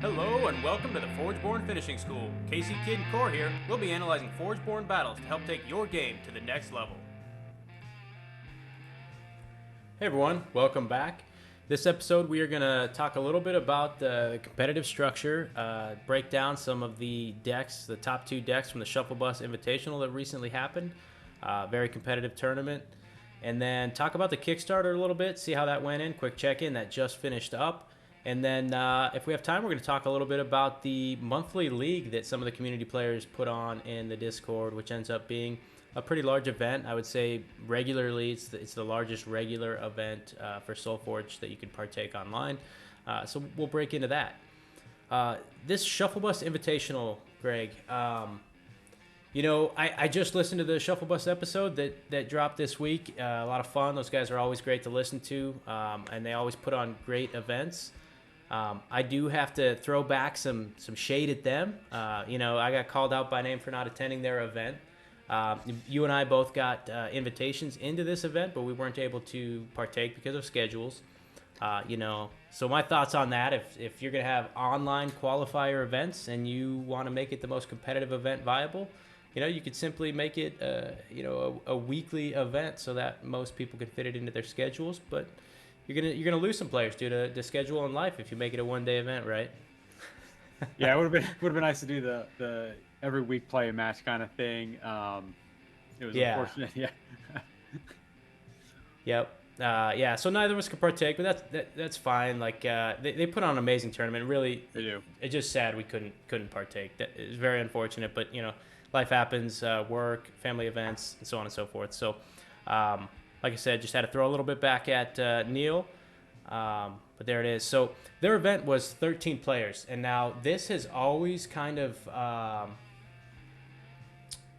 Hello and welcome to the Forgeborn Finishing School. Casey, Kid, and Core here. We'll be analyzing Forgeborn battles to help take your game to the next level. Hey everyone, welcome back. This episode we are going to talk a little bit about the competitive structure, break down some of the decks, the top two decks from the Shuffle Bus Invitational that recently happened. Very competitive tournament. And then talk about the Kickstarter a little bit, see how that went in, quick check-in that just finished up. And then if we have time, we're going to talk a little bit about the monthly league that some of the community players put on in the Discord, which ends up being a pretty large event. I would say regularly it's the largest regular event for Solforge that you can partake online. So we'll break into that. This Shuffle Bus Invitational, Greg, I just listened to the Shuffle Bus episode that dropped this week. A lot of fun. Those guys are always great to listen to, and they always put on great events. I do have to throw back some shade at them. I got called out by name for not attending their event. You and I both got invitations into this event, but we weren't able to partake because of schedules. So my thoughts on that, if you're going to have online qualifier events and you want to make it the most competitive event viable, you could simply make it, a weekly event so that most people can fit it into their schedules. But you're gonna lose some players due to schedule and life if you make it a one-day event, right? Yeah, it would have been nice to do the every week play a match kind of thing. It was unfortunate. Yeah. Yep. So neither of us could partake, but that's fine. Like they put on an amazing tournament. Really, They do. It's just sad we couldn't partake. That is very unfortunate, but life happens, work, family events, and so on and so forth. So, like I said, just had to throw a little bit back at Neil. But there it is. So their event was 13 players, and now this has always kind of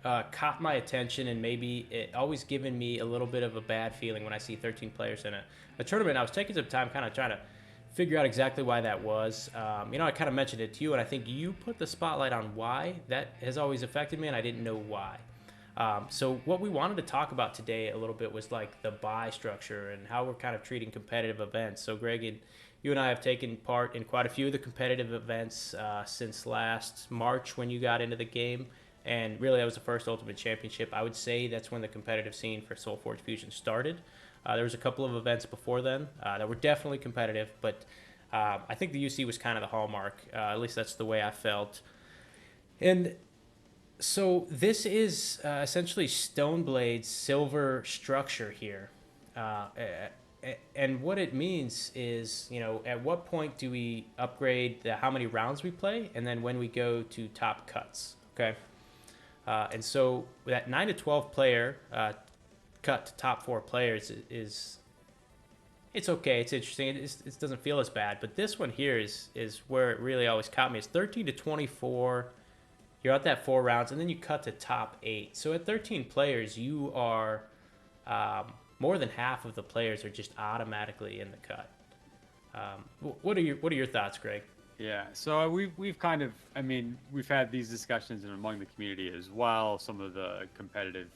caught my attention, and maybe it always given me a little bit of a bad feeling when I see 13 players in a tournament. I was taking some time kind of trying to figure out exactly why that was. I kind of mentioned it to you, and I think you put the spotlight on why that has always affected me, and I didn't know why. So what we wanted to talk about today a little bit was like the buy structure and how we're kind of treating competitive events. So Greg, you and I have taken part in quite a few of the competitive events since last March when you got into the game. And really that was the first Ultimate Championship. I would say that's when the competitive scene for Solforge Fusion started. There was a couple of events before then that were definitely competitive, but I think the UC was kind of the hallmark. At least that's the way I felt. And so this is essentially Stoneblade's silver structure here. And what it means is, at what point do we upgrade how many rounds we play, and then when we go to top cuts, okay? And so that 9 to 12 player cut to top 4 players it's okay. It's interesting. It doesn't feel as bad. But this one here is where it really always caught me. It's 13 to 24. You're at that 4 rounds, and then you cut to top 8. So at 13 players, you are more than half of the players are just automatically in the cut. What are your thoughts, Greg? Yeah. So we've kind of, we've had these discussions among the community as well. Some of the competitive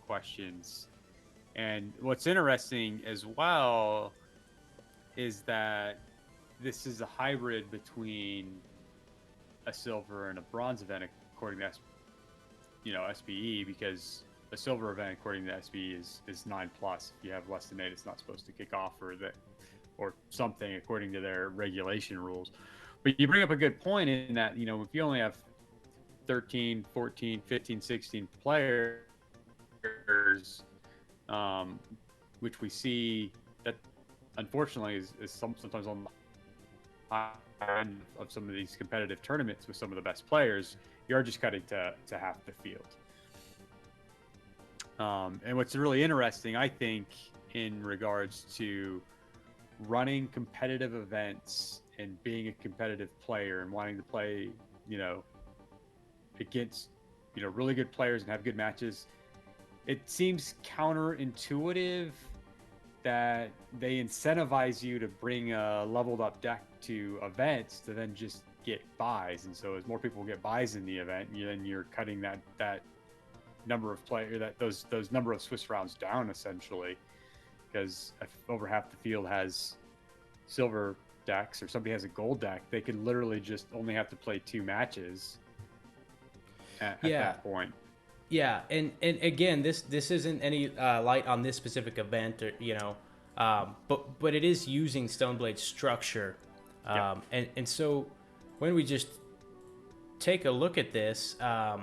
questions, and what's interesting as well is that this is a hybrid between a silver and a bronze event according to SBE, because a silver event according to SBE is 9+. If you have less than 8, it's not supposed to kick off, or something according to their regulation rules. But you bring up a good point in that, if you only have 13, 14, 15, 16 players, which we see that unfortunately is sometimes on the high end of some of these competitive tournaments with some of the best players, you're just cutting to half the field. And what's really interesting, I think, in regards to running competitive events and being a competitive player and wanting to play, against, really good players and have good matches, it seems counterintuitive that they incentivize you to bring a leveled up deck to events to then just get buys. And so as more people get buys in the event, then you're cutting that number of those number of Swiss rounds down, essentially, because over half the field has silver decks or somebody has a gold deck, they could literally just only have to play 2 matches at that point. Yeah, and again, this isn't any light on this specific event, or but it is using Stoneblade's structure, and so when we just take a look at this, so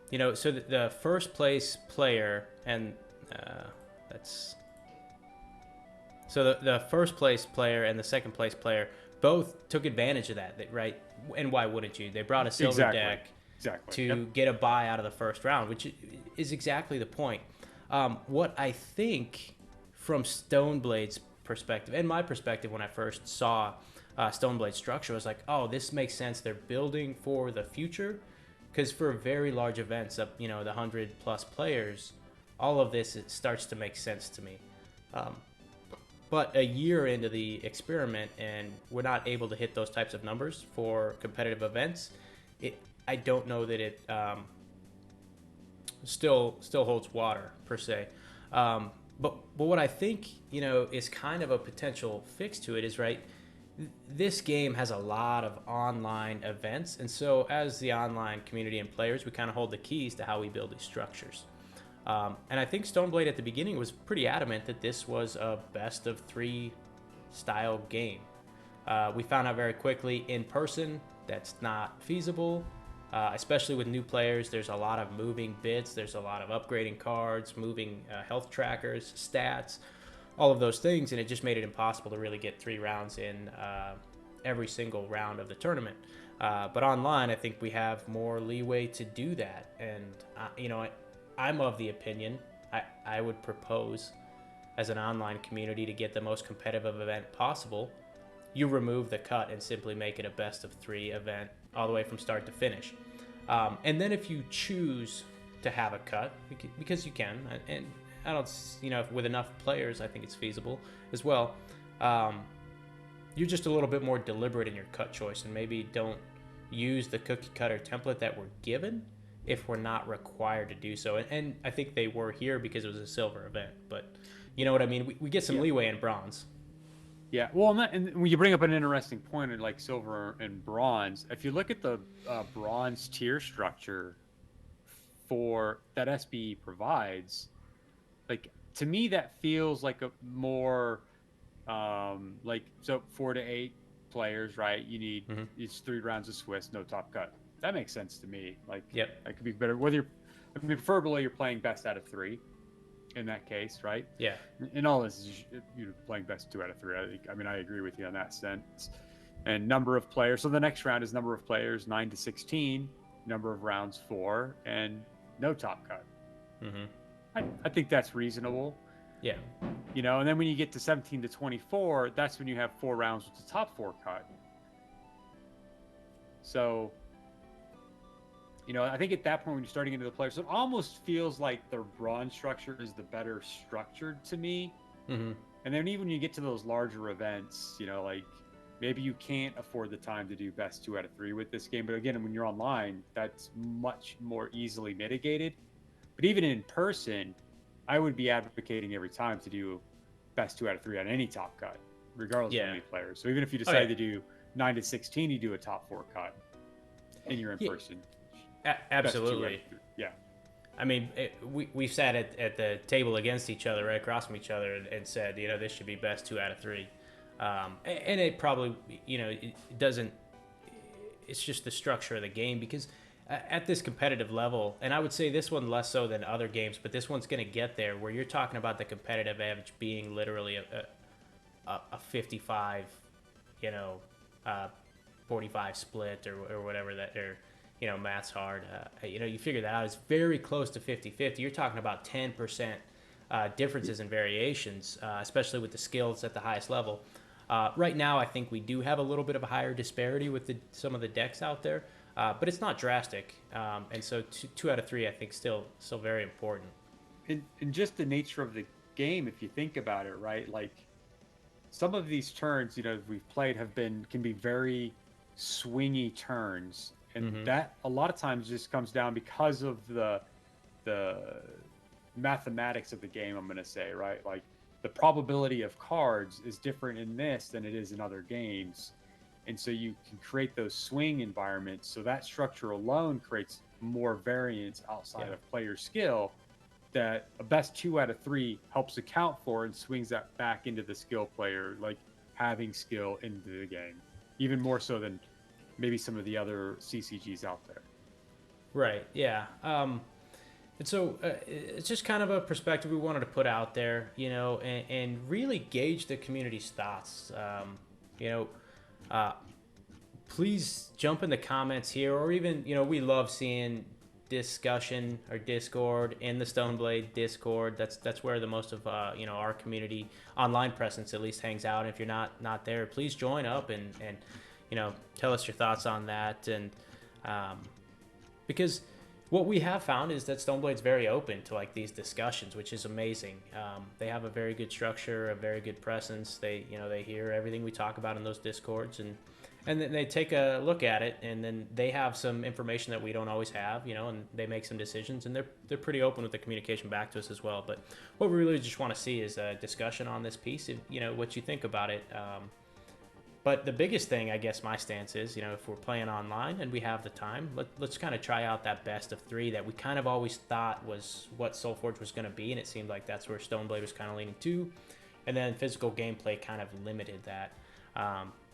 the first place player and that's so the first place player and the second place player both took advantage of that, right? And why wouldn't you? They brought a silver deck to get a bye out of the first round, which is exactly the point. What I think from Stoneblade's perspective and my perspective when I first saw Stoneblade's structure was like, oh, this makes sense. They're building for the future, because for very large events up, the 100+ players, all of this starts to make sense to me. But a year into the experiment and we're not able to hit those types of numbers for competitive events, I don't know that it still holds water per se. But what I think is kind of a potential fix to it is, right, this game has a lot of online events, and so as the online community and players, we kind of hold the keys to how we build these structures. And I think Stoneblade at the beginning was pretty adamant that this was a best of 3 style game. We found out very quickly in person that's not feasible, especially with new players. There's a lot of moving bits, there's a lot of upgrading cards, moving health trackers, stats, all of those things, and it just made it impossible to really get 3 rounds in every single round of the tournament. But online, I think we have more leeway to do that, and I'm of the opinion, I would propose as an online community to get the most competitive event possible, you remove the cut and simply make it a best of 3 event all the way from start to finish. And then if you choose to have a cut, because you can, and I don't, with enough players, I think it's feasible as well. You're just a little bit more deliberate in your cut choice and maybe don't use the cookie cutter template that we're given if we're not required to do so. And I think they were here because it was a silver event, but you know what I mean? We get some leeway in bronze. Yeah, well, and when you bring up an interesting point in like silver and bronze, if you look at the bronze tier structure for that SBE provides, like to me that feels like a more so 4 to 8 players, right? You need it's 3 rounds of Swiss, no top cut. That makes sense to me. Like, that could be better. Preferably you're playing best out of 3 in that case, right? Yeah. In all this, you're playing best 2 out of 3. I agree with you on that sense. And number of players. So the next round is number of players 9 to 16, number of rounds 4, and no top cut. I think that's reasonable. Yeah. And then when you get to 17 to 24, that's when you have 4 rounds with the top 4 cut. So, I think at that point when you're starting into the players, it almost feels like the bronze structure is the better structured to me. And then even when you get to those larger events, like maybe you can't afford the time to do best 2 out of 3 with this game. But again, when you're online, that's much more easily mitigated. But even in person, I would be advocating every time to do best 2 out of 3 on any top cut, regardless of how many players. So even if you decide to do 9 to 16, you do a top 4 cut and you're in person. Absolutely. Yeah. I mean, we've sat at the table against each other, right across from each other, and said, this should be best 2 out of 3. And it probably, it doesn't, it's just the structure of the game, because at this competitive level, and I would say this one less so than other games, but this one's going to get there, where you're talking about the competitive edge being literally a 55, 45 split or whatever that they're, math's hard. You figure that out. It's very close to 50-50. You're talking about 10% differences and variations, especially with the skills at the highest level. Right now, I think we do have a little bit of a higher disparity with some of the decks out there, but it's not drastic. And so 2 out of 3, I think, still very important. And just the nature of the game, if you think about it, right? Like some of these turns, we've played can be very swingy turns. And that a lot of times just comes down because of the mathematics of the game, I'm going to say, right? Like the probability of cards is different in this than it is in other games. And so you can create those swing environments. So that structure alone creates more variance outside of player skill that a best 2 out of 3 helps account for and swings that back into the skill player, like having skill into the game, even more so than maybe some of the other CCGs out there. Right. Yeah. And so it's just kind of a perspective we wanted to put out there, and really gauge the community's thoughts. You know, please jump in the comments here, or even, we love seeing discussion or Discord in the Stoneblade Discord. That's where the most of our community online presence at least hangs out. And if you're not there, please join up and tell us your thoughts on that. And because what we have found is that Stoneblade's very open to like these discussions, which is amazing. They have a very good structure, a very good presence. They hear everything we talk about in those Discords, and then they take a look at it, and then they have some information that we don't always have, and they make some decisions, and they're pretty open with the communication back to us as well. But what we really just want to see is a discussion on this piece, what you think about it. But the biggest thing, I guess, my stance is, if we're playing online and we have the time, let's kind of try out that best of 3 that we kind of always thought was what Solforge was going to be, and it seemed like that's where Stoneblade was kind of leaning to. And then physical gameplay kind of limited that.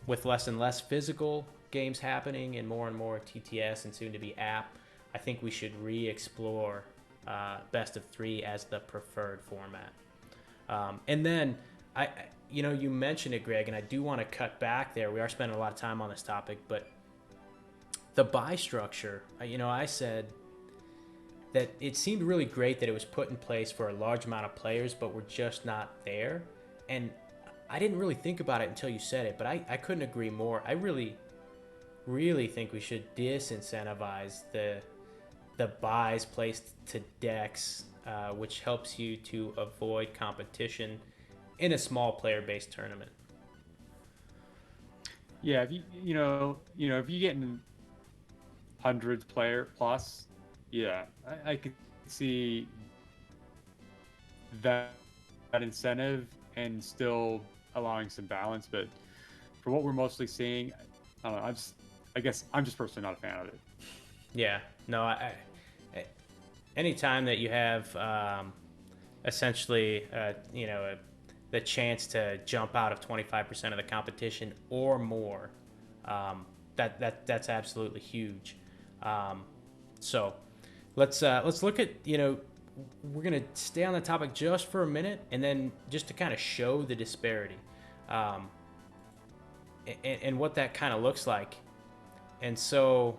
With less and less physical games happening and more TTS and soon to be app, I think we should re-explore best of 3 as the preferred format. And then you mentioned it, Greg, and I do want to cut back there. We are spending a lot of time on this topic, but the buy structure, I said that it seemed really great that it was put in place for a large amount of players, but we're just not there. And I didn't really think about it until you said it, but I couldn't agree more. I really, really think we should disincentivize the buys placed to decks, which helps you to avoid competition in a small player-based tournament. Yeah, if if you get in hundreds player plus, yeah, I could see that incentive and still allowing some balance. But for what we're mostly seeing, I don't know. I guess I'm just personally not a fan of it. Yeah, no, I anytime that you have essentially, the chance to jump out of 25% of the competition or more, that's absolutely huge. So let's look at, we're going to stay on the topic just for a minute, and then just to kind of show the disparity and what that kind of looks like. And so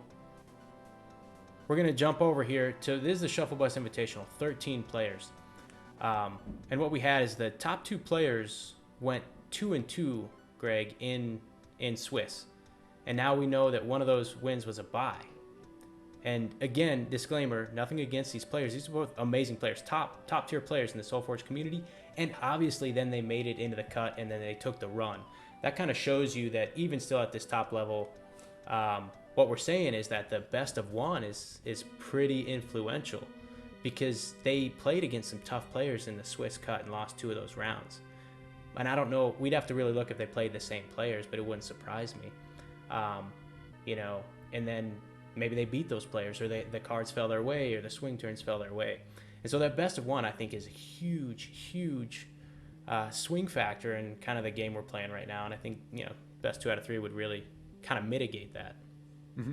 we're going to jump over here to, this is the Shuffle Bus Invitational, 13 players. And what we had is the top 2 players went 2-2, Greg, in Swiss. And now we know that one of those wins was a bye. And again, disclaimer, nothing against these players. These are both amazing players, top tier players in the Solforge community. And obviously then they made it into the cut, and then they took the run. That kind of shows you that even still at this top level, what we're saying is that the best of 1 is pretty influential, because they played against some tough players in the Swiss cut and lost 2 of those rounds. And I don't know, we'd have to really look if they played the same players, but it wouldn't surprise me. And then maybe they beat those players, or the cards fell their way, or the swing turns fell their way. And so that best of 1, I think, is a huge swing factor in kind of the game we're playing right now. And I think, best 2 out of 3 would really kind of mitigate that. Mm-hmm.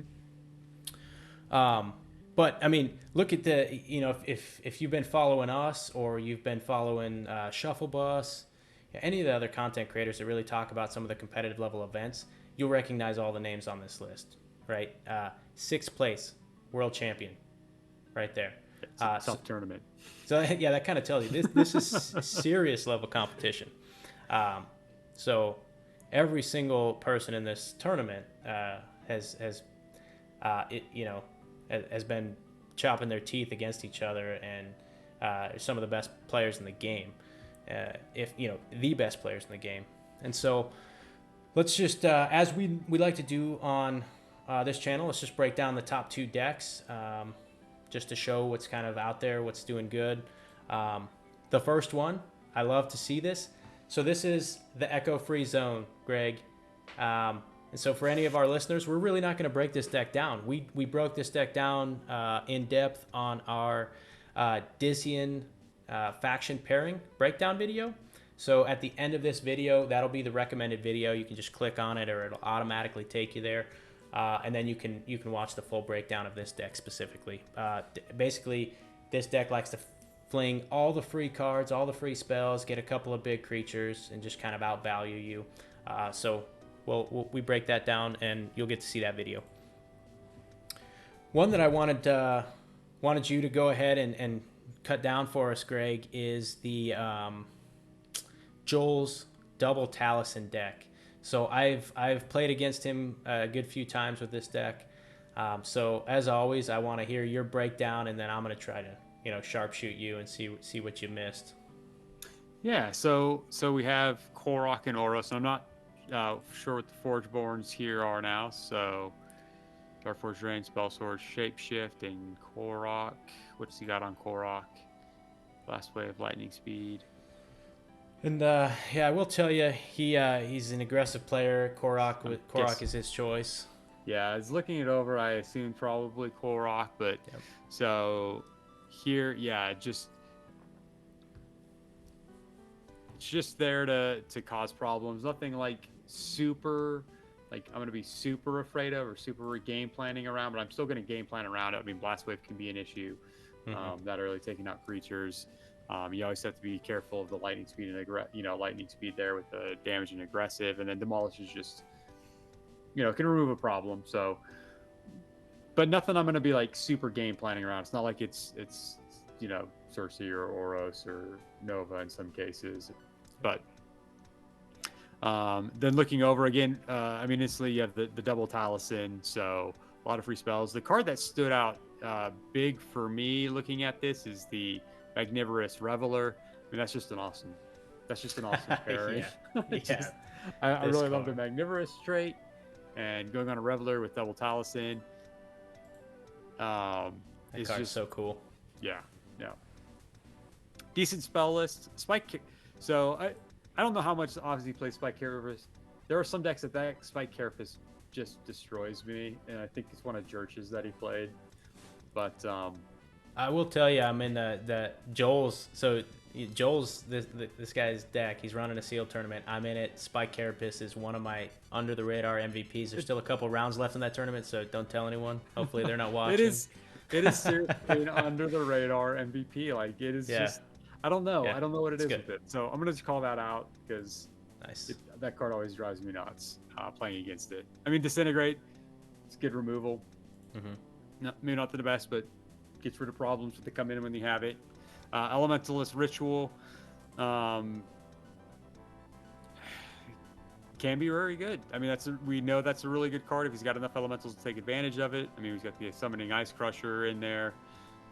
But I mean, look at the, if you've been following us, or you've been following Shuffle Bus, any of the other content creators that really talk about some of the competitive level events, you'll recognize all the names on this list, right? 6th place, world champion, right there. It's a tough tournament. So yeah, that kind of tells you this is serious level competition. So every single person in this tournament has been chopping their teeth against each other, and some of the best players in the game, the best players in the game. And so let's just, as we like to do on this channel, let's just break down the top 2 decks, just to show what's kind of out there, what's doing good. The first one, I love to see this. So this is the echo-free zone, Greg. And so for any of our listeners, we're really not going to break this deck down. We broke this deck down in depth on our Dizian faction pairing breakdown video. So at the end of this video, that'll be the recommended video. You can just click on it, or it'll automatically take you there, and then you can watch the full breakdown of this deck specifically. Basically, this deck likes to fling all the free cards, all the free spells, get a couple of big creatures, and just kind of outvalue you. So we break that down, and you'll get to see that video. One that I wanted you to go ahead and cut down for us, Greg, is the Joel's double Taliesin deck. So I've played against him a good few times with this deck. So as always, I want to hear your breakdown, and then I'm going to try to sharpshoot you and see what you missed. Yeah. So we have Korok and Oros. I'm not sure what the Forgeborns here are now. So Darkforge Rain, Spell Sword, Shapeshift, and Korok. What's he got on Korok? Last Wave, Lightning Speed. And I will tell you, he's an aggressive player. Korok is his choice. Yeah, I was looking it over. I assumed probably Korok, but yep. So here, yeah, it's just there to cause problems. Nothing like super, like I'm gonna be super afraid of or super game planning around, but I'm still gonna game plan around it. I mean, Blast Wave can be an issue. That early taking out creatures. You always have to be careful of the lightning speed and lightning speed there with the damage and aggressive, and then demolish is just can remove a problem. So, but nothing I'm gonna be like super game planning around. It's not like it's Cersei or Oros or Nova in some cases, but then looking over again, instantly you have the double Taliesin, so a lot of free spells. The card that stood out big for me looking at this is the Magnivorous Reveler. I mean, that's just an awesome pairing. I really love the Magnivorous trait, and going on a Reveler with double Taliesin. That card's just so cool. Yeah. Decent spell list. Spike. So I don't know how much obviously play Spike Carapace. There are some decks that Spike Carapace just destroys me, and I think it's one of Jurch's that he played. But I will tell you, I'm in the Joel's. So Joel's this guy's deck. He's running a sealed tournament. I'm in it. Spike Carapace is one of my under the radar MVPs. There's still a couple rounds left in that tournament, so don't tell anyone. Hopefully they're not watching. It is seriously an under the radar MVP. Like it is just. I don't know. I don't know what it is with it. So I'm gonna just call that out because that card always drives me nuts playing against it. I mean, Disintegrate, it's good removal. Maybe not the best, but gets rid of problems when they come in when you have it. Elementalist Ritual can be very good. I mean, we know that's a really good card if he's got enough elementals to take advantage of it. I mean, he's got the Summoning Ice Crusher in there.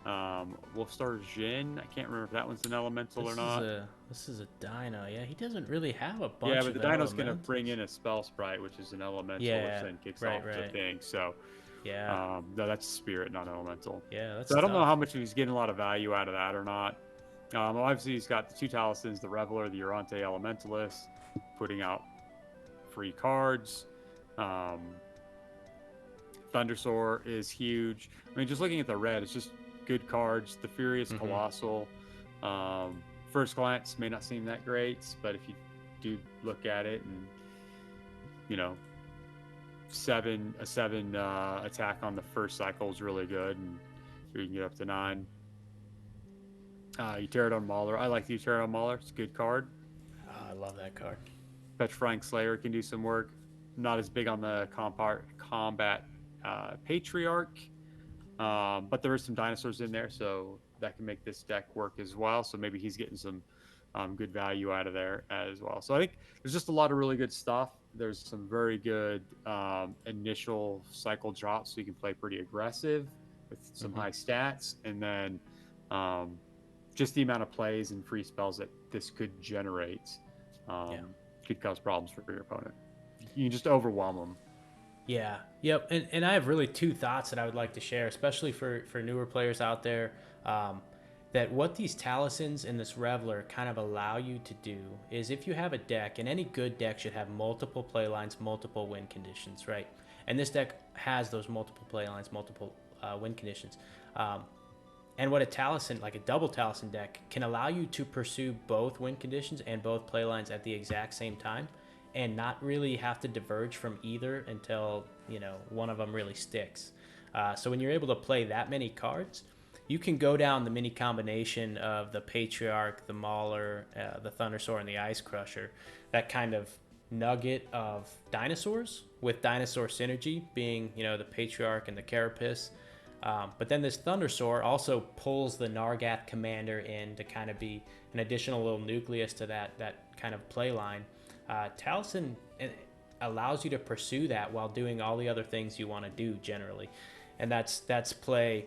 Wolfstar Jhin, I can't remember if that one's an elemental or not. This is a dino. Yeah, he doesn't really have a bunch. Yeah, but the dino's going to bring in a Spell Sprite, which is an elemental, which then kicks off the thing. So no, that's Spirit, not elemental. Yeah, that's. So I don't know how much he's getting a lot of value out of that or not. Obviously, he's got the two Talismans, the Reveler, the Urante Elementalist, putting out free cards. Thundersoar is huge. I mean, just looking at the red, it's just good cards. The Furious Colossal. First glance may not seem that great, but if you do look at it, and a 7 attack on the first cycle is really good, and so you can get up to 9. Pterodon Mauler. I like the Pterodon Mauler. It's a good card. I love that card. Petrifying Slayer can do some work. Not as big on the combat Patriarch, but there is some dinosaurs in there, so that can make this deck work as well. So maybe he's getting some good value out of there as well. So I think there's just a lot of really good stuff. There's some very good initial cycle drops, so you can play pretty aggressive with some high stats, and then just the amount of plays and free spells that this could generate could cause problems for your opponent. You can just overwhelm them. Yeah. Yep. And I have really two thoughts that I would like to share, especially for newer players out there. that what these Talisons and this Reveler kind of allow you to do is, if you have a deck, and any good deck should have multiple play lines, multiple win conditions, right? And this deck has those multiple play lines, multiple win conditions. And what a Talison, like a double Talison deck, can allow you to pursue both win conditions and both play lines at the exact same time, and not really have to diverge from either until, you know, one of them really sticks. So when you're able to play that many cards, you can go down the mini combination of the Patriarch, the Mauler, the Thundersaur, and the Ice Crusher, that kind of nugget of dinosaurs, with dinosaur synergy being, you know, the Patriarch and the Carapace. But then this Thundersaur also pulls the Nargath Commander in to kind of be an additional little nucleus to that kind of play line. Talison allows you to pursue that while doing all the other things you want to do generally. And that's play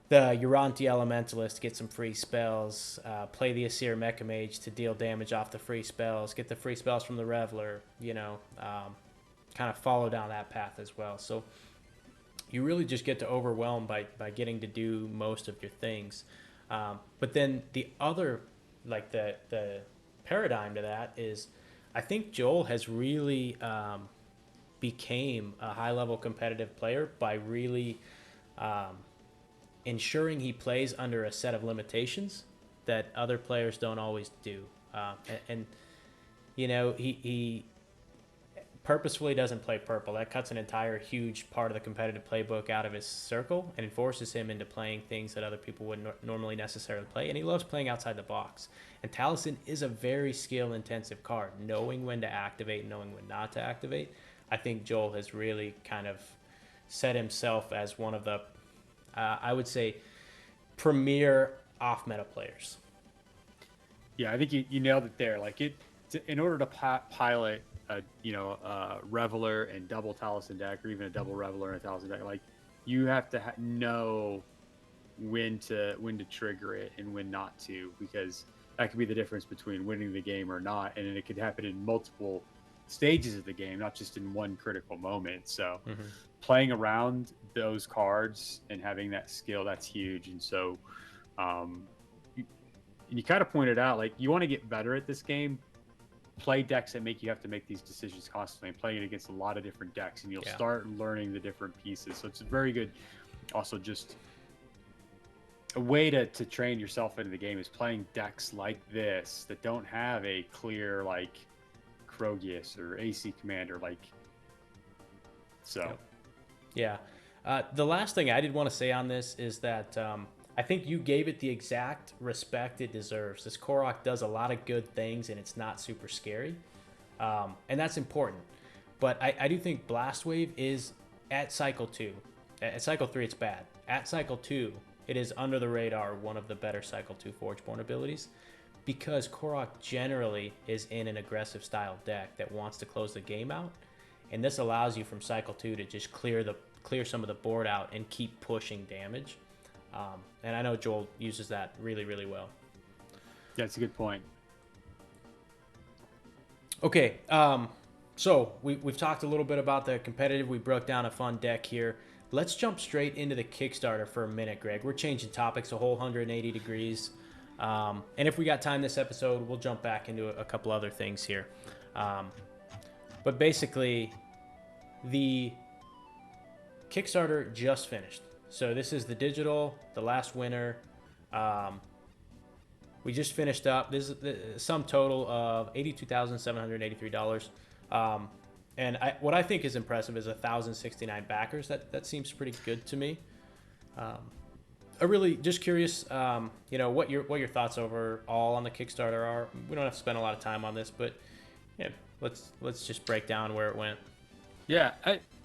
the Uranti Elementalist, get some free spells, play the Asir Mecha Mage to deal damage off the free spells, get the free spells from the Reveler, you know, kind of follow down that path as well. So you really just get to overwhelm by getting to do most of your things. But then the other, like the paradigm to that is, I think Joel has really became a high-level competitive player by really ensuring he plays under a set of limitations that other players don't always do. And you know, he purposefully doesn't play purple. That cuts an entire huge part of the competitive playbook out of his circle and forces him into playing things that other people wouldn't normally necessarily play. And he loves playing outside the box. And Talison is a very skill-intensive card. Knowing when to activate, knowing when not to activate. I think Joel has really kind of set himself as one of the, I would say, premier off-meta players. Yeah, I think you nailed it there. Like, in order to pilot a Reveler and double Talison deck, or even a double Reveler and a Talison deck, like, you have to know when to trigger it and when not to, because that could be the difference between winning the game or not, and it could happen in multiple stages of the game, not just in one critical moment. So playing around those cards and having that skill, that's huge. And so you kind of pointed out, like, you want to get better at this game, play decks that make you have to make these decisions constantly, and playing it against a lot of different decks, and you'll start learning the different pieces. So it's a very good, also just a way to train yourself into the game, is playing decks like this that don't have a clear, like, Krogius or AC Commander, like, so. Yeah. The last thing I did want to say on this is that I think you gave it the exact respect it deserves. This Korok does a lot of good things, and it's not super scary. And that's important. But I do think Blast Wave is, at Cycle 2. At Cycle 3, it's bad. At Cycle 2, it is under the radar one of the better Cycle 2 Forgeborn abilities, because Korok generally is in an aggressive style deck that wants to close the game out. And this allows you from Cycle 2 to just clear some of the board out and keep pushing damage. And I know Joel uses that really, really well. Yeah, that's a good point. Okay, so we've talked a little bit about the competitive. We broke down a fun deck here. Let's jump straight into the Kickstarter for a minute, Greg. We're changing topics a whole 180 degrees. And if we got time this episode, we'll jump back into a couple other things here. But basically, the Kickstarter just finished. So this is the digital, the last winner. We just finished up. This is the sum total of $82,783. And what I think is impressive is 1,069 backers. That seems pretty good to me. I'm really just curious, what your thoughts overall on the Kickstarter are. We don't have to spend a lot of time on this, but yeah, let's just break down where it went. Yeah,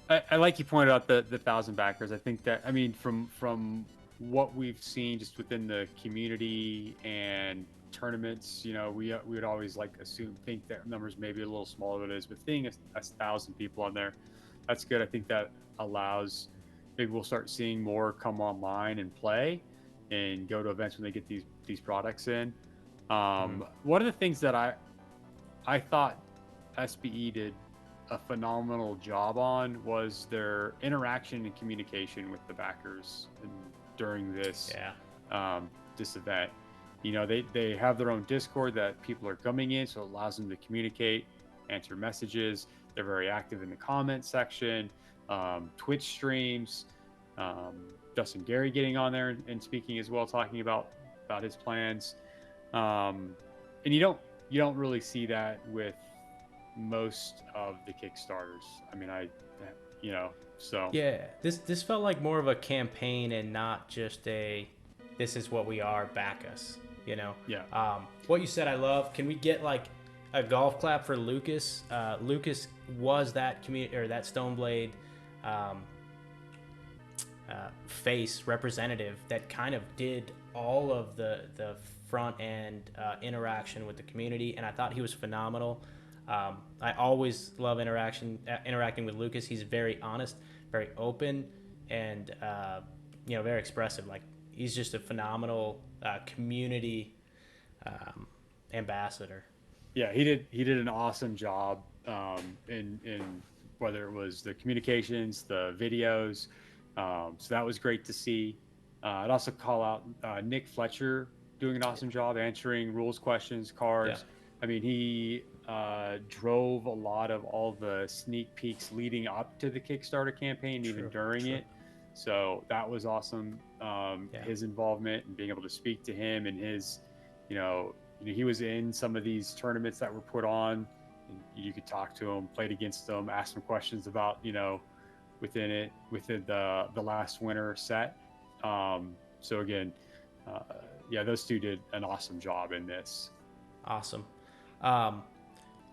I like you pointed out the 1,000 backers. I think that, I mean, from what we've seen just within the community and tournaments, we would always think that numbers maybe a little smaller than it is, but seeing 1,000 people on there, that's good. I think that allows, maybe we'll start seeing more come online and play and go to events when they get these products in. One of the things that I thought SBE did a phenomenal job on was their interaction and communication with the backers during this. this event. You know, they have their own Discord that people are coming in, so it allows them to communicate, answer messages. They're very active in the comment section, Twitch streams, Justin Gary getting on there and speaking as well, talking about his plans. And you don't really see that with most of the Kickstarters. I mean, so Yeah, this felt like more of a campaign and not just a this is what we are, back us, you know. Yeah. What you said I love. Can we get like a golf clap for Lucas? Lucas was that community or that Stoneblade face representative that kind of did all of the front end interaction with the community, and I thought he was phenomenal. I always love interacting with Lucas. He's very honest, very open, and very expressive. Like, he's just a phenomenal community ambassador. Yeah, he did an awesome job in whether it was the communications, the videos. So that was great to see. I'd also call out Nick Fletcher doing an awesome job answering rules questions, cards. Yeah. I mean, he drove a lot of all the sneak peeks leading up to the Kickstarter campaign, even during it. So that was awesome. His involvement and being able to speak to him and his, he was in some of these tournaments that were put on. And you could talk to him, played against him, ask him questions about, within the last winner set. So again, those two did an awesome job in this. Awesome.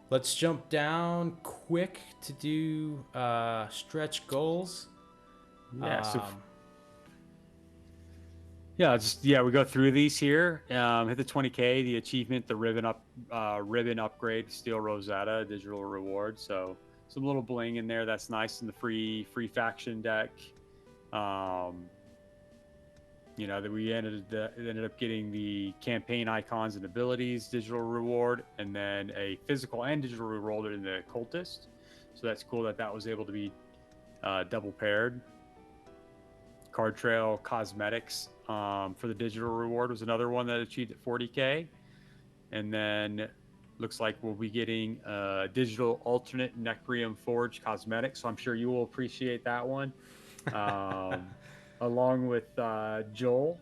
Let's jump down quick to do stretch goals. We go through these here. Hit the 20K, the achievement, the ribbon upgrade, Steel Rosetta, digital reward. So some little bling in there. That's nice. In the free faction deck. That we ended up getting the campaign icons and abilities, digital reward, and then a physical and digital reward in the cultist. So that's cool that was able to be double paired. Card trail cosmetics for the digital reward was another one that achieved at 40K. And then looks like we'll be getting digital alternate Necrium Forge cosmetics. So I'm sure you will appreciate that one. Along with Joel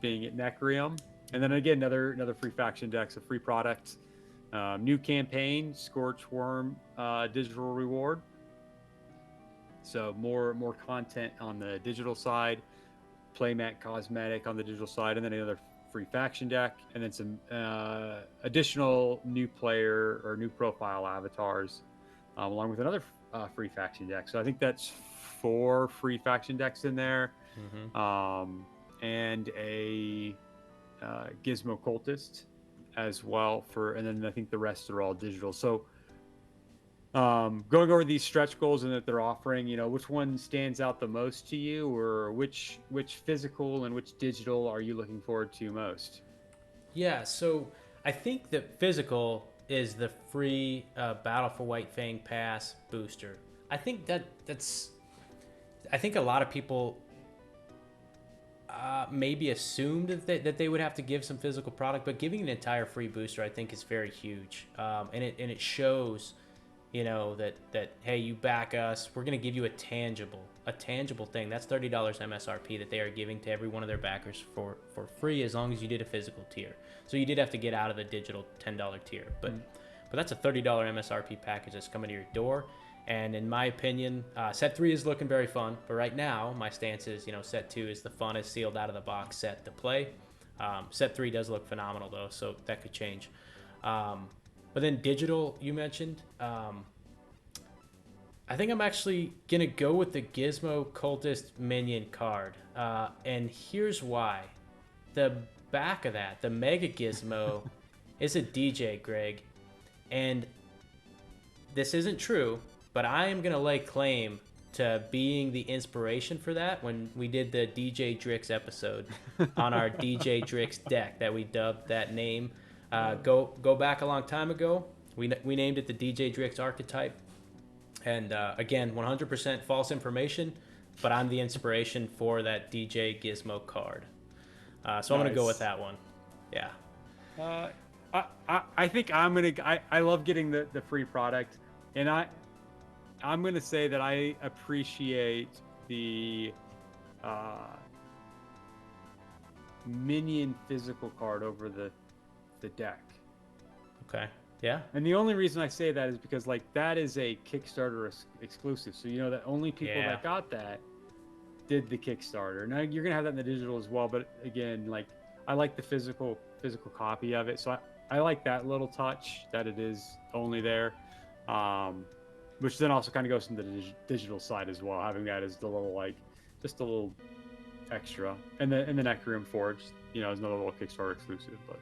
being at Necrium. And then again, another free faction deck, a free product. New campaign, Scorchworm digital reward. So more content on the digital side, playmat cosmetic on the digital side, and then another free faction deck, and then some additional new player or new profile avatars, along with another free faction deck. So I think that's 4 free faction decks in there, and a Gizmo Cultist as well and then I think the rest are all digital. So going over these stretch goals and that they're offering, which one stands out the most to you, or which physical and which digital are you looking forward to most? Yeah, so I think the physical is the free Battle for White Fang Pass booster. I think I think a lot of people maybe assumed that they would have to give some physical product, but giving an entire free booster I think is very huge, and it shows, that hey, you back us, we're gonna give you a tangible thing. That's $30 MSRP that they are giving to every one of their backers for free, as long as you did a physical tier. So you did have to get out of the digital $10 tier, but that's a $30 MSRP package that's coming to your door. And in my opinion, set 3 is looking very fun, but right now my stance is, set 2 is the funnest sealed out of the box set to play. Set 3 does look phenomenal though, so that could change. But then digital, you mentioned. I think I'm actually gonna go with the Gizmo Cultist minion card, and here's why. The back of that, the Mega Gizmo, is a DJ, Greg, and this isn't true, but I am gonna lay claim to being the inspiration for that when we did the DJ Drix episode on our DJ Drix deck that we dubbed that name. Go back a long time ago. We named it the DJ Drix archetype. And again, 100% false information. but I'm the inspiration for that DJ Gizmo card. So I'm gonna go with that one. Yeah. I think I love getting the free product, and I'm gonna say that I appreciate the minion physical card over the deck. Okay. Yeah. And the only reason I say that is because like that is a Kickstarter exclusive, so you know that only people that got that did the Kickstarter. Now you're gonna have that in the digital as well, but again, like I like the physical copy of it, so I like that little touch that it is only there, which then also kind of goes into the digital side as well, having that as the little like just a little extra, and the Necroom Forge, you know, is another little Kickstarter exclusive, but.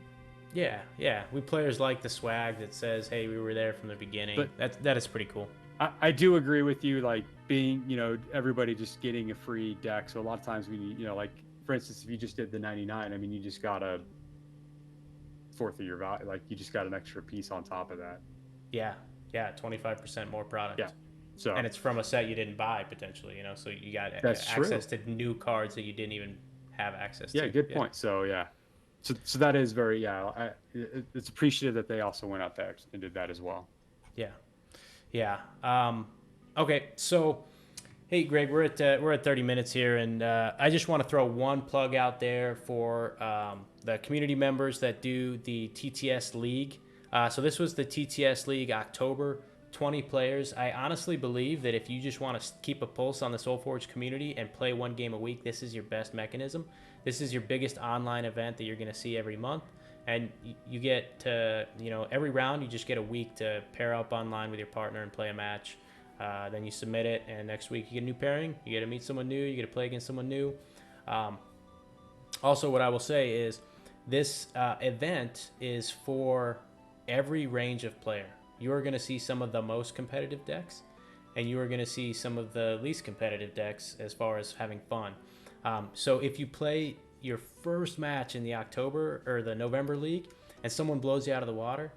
Yeah. We players like the swag that says, "Hey, we were there from the beginning." But that is pretty cool. I do agree with you, like being, you know, everybody just getting a free deck. So a lot of times we, you know, like for instance, if you just did the 99, I mean, you just got a fourth of your value, like you just got an extra piece on top of that. Yeah, 25% more product. Yeah. So and it's from a set you didn't buy potentially, you know, so you got that's access to new cards that you didn't even have access to. Yeah, good point. So yeah. So that is very, it's appreciative that they also went out there and did that as well. Yeah. Okay, so hey, Greg, we're at 30 minutes here, and I just want to throw one plug out there for the community members that do the TTS League. So this was the TTS League October, 20 players. I honestly believe that if you just want to keep a pulse on the Solforge community and play one game a week, this is your best mechanism. This is your biggest online event that you're going to see every month. And you get to, you know, every round you just get a week to pair up online with your partner and play a match. Then you submit it, and next week you get a new pairing. You get to meet someone new. You get to play against someone new. Also, what I will say is this event is for every range of player. You are going to see some of the most competitive decks, and you are going to see some of the least competitive decks as far as having fun. So if you play your first match in the October or the November league and someone blows you out of the water,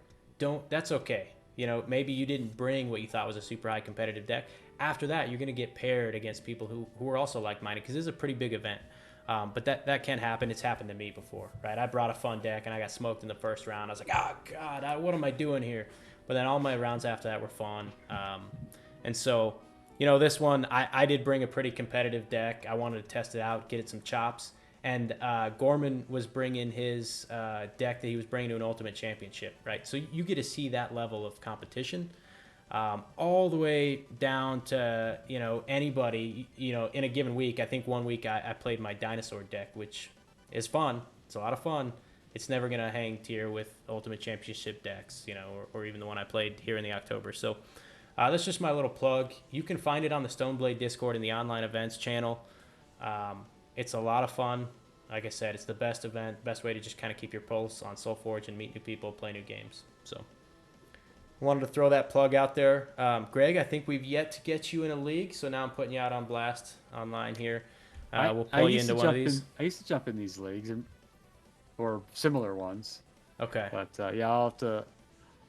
that's okay. You know, maybe you didn't bring what you thought was a super high competitive deck. After that, you're going to get paired against people who are also like-minded, because this is a pretty big event. But that can happen. It's happened to me before, right? I brought a fun deck and I got smoked in the first round. I was like, oh God, what am I doing here? But then all my rounds after that were fun. And so, you know, this one, I did bring a pretty competitive deck. I wanted to test it out, get it some chops. And Gorman was bringing his deck that he was bringing to an Ultimate Championship, right? So you get to see that level of competition, all the way down to, you know, anybody, you know, in a given week. I think one week I played my dinosaur deck, which is fun. It's a lot of fun. It's never going to hang tier with Ultimate Championship decks, you know, or even the one I played here in the October. So that's just my little plug. You can find it on the Stoneblade Discord in the online events channel. It's a lot of fun. Like I said, it's the best event, best way to just kind of keep your pulse on Solforge and meet new people, play new games. So I wanted to throw that plug out there. Greg, I think we've yet to get you in a league, so now I'm putting you out on blast online here. We'll pull you into one of these. I used to jump in these leagues or similar ones. Okay. But yeah, I'll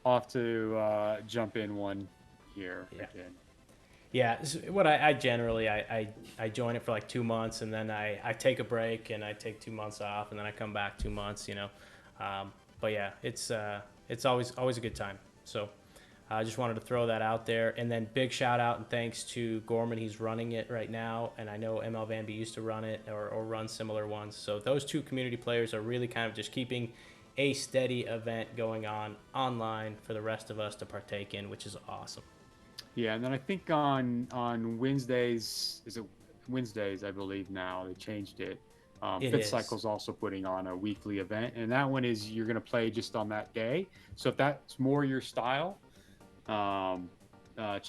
have to jump in one here again. Yeah, what I generally I join it for like 2 months, and then I take a break and I take 2 months off, and then I come back 2 months, you know. But yeah, it's always a good time. So I just wanted to throw that out there, and then big shout out and thanks to Gorman. He's running it right now, and I know ML Vanby used to run it or run similar ones. So those two community players are really kind of just keeping a steady event going on online for the rest of us to partake in, which is awesome. Yeah, and then I think on Wednesdays, is it Wednesdays, I believe now, they changed it. Fifth Cycle's also putting on a weekly event, and that one is you're going to play just on that day. So if that's more your style, check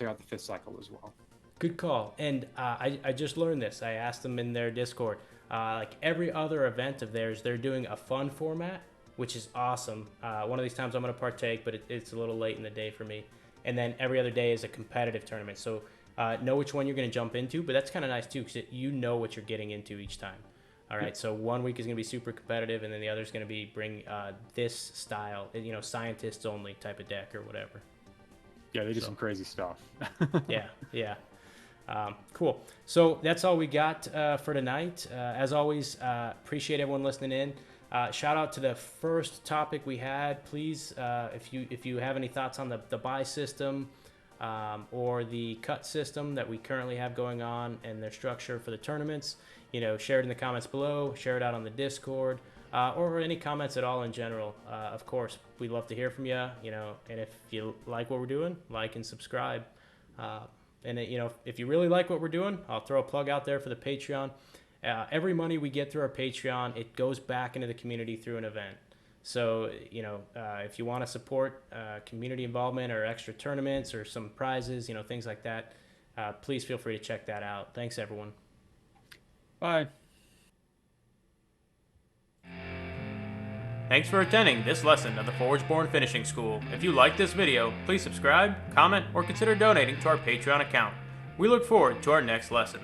out the Fifth Cycle as well. Good call. And I just learned this. I asked them in their Discord. Like every other event of theirs, they're doing a fun format, which is awesome. One of these times I'm going to partake, but it's a little late in the day for me. And then every other day is a competitive tournament. So know which one you're going to jump into, but that's kind of nice too, because you know what you're getting into each time. All right, so 1 week is going to be super competitive, and then the other is going to be bring this style, you know, scientists only type of deck or whatever. Yeah, they do some crazy stuff. Yeah. Cool. So that's all we got for tonight. As always, appreciate everyone listening in. Shout out to the first topic we had. Please, if you have any thoughts on the buy system or the cut system that we currently have going on and their structure for the tournaments, share it in the comments below, share it out on the Discord, or any comments at all in general. Of course, we'd love to hear from you, and if you like what we're doing, like and subscribe. And if you really like what we're doing, I'll throw a plug out there for the Patreon. Every money we get through our Patreon, it goes back into the community through an event. So, if you want to support community involvement or extra tournaments or some prizes, things like that, please feel free to check that out. Thanks, everyone. Bye. Thanks for attending this lesson of the Forgeborn Finishing School. If you like this video, please subscribe, comment, or consider donating to our Patreon account. We look forward to our next lesson.